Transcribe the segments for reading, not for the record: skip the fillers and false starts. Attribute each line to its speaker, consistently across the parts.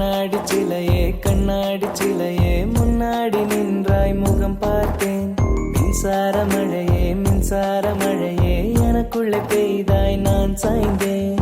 Speaker 1: கண்ணாடி சிலையே கண்ணாடி சிலையே முன்னாடி நின்றாய் முகம் பார்த்தேன். மின்சார மழையே எனக்குள்ளே பெய்தாய் நான் சாய்ந்தேன்.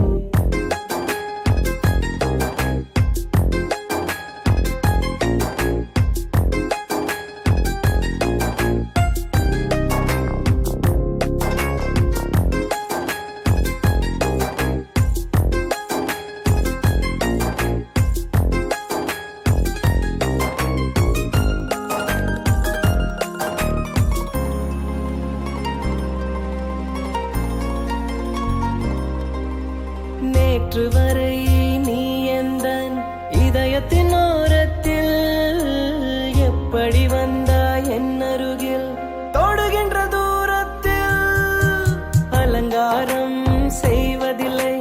Speaker 1: நேற்று வரை நீ எந்தன் இதயத்தின் ஓரத்தில் எப்படி வந்தாய் என் அருகில் தொடுகின்ற தூரத்தில் அலங்காரம் செய்வதில்லை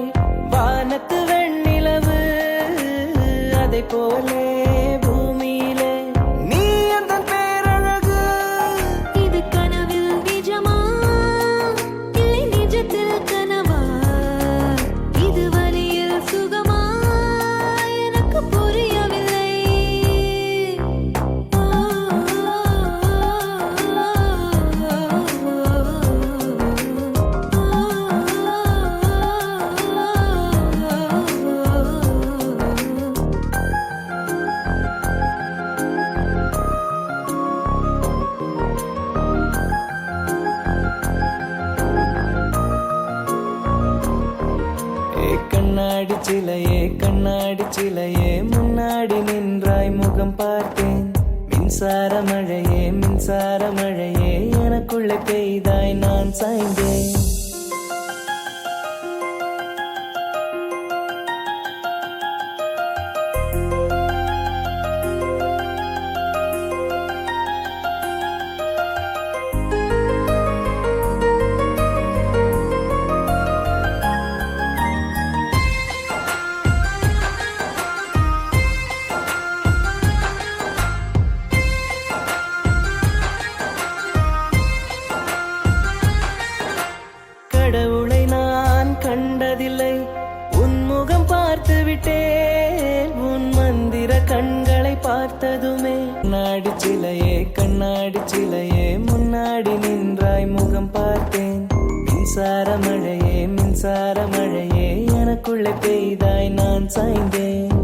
Speaker 1: வானத்து வெண்ணிலவு அதை போலே பூமியிலே நீ அந்த பேரழகு.
Speaker 2: இது கனவில் நிஜமா இல்லை நிஜத்தில் கனவா? இது வழியில் சுகமா எனக்கு புரியவில்லை.
Speaker 1: கண்ணாடி சிலையே முன்னாடி நின்றாய் முகம் பார்த்தேன். மின்சார மழையே எனக்குள்ளே பெய்தாய் நான் சாய்ந்தேன். கடவுளை நான் கண்டதில்லை உன்முகம் பார்த்து விட்டேன். உன் மந்திர கண்களை பார்த்ததுமே கண்ணாடி சிலையே முன்னாடி நின்றாய் முகம் பார்த்தேன். மின்சார மழையே எனக்குள்ளே பெய்தாய் நான் சாய்ந்தேன்.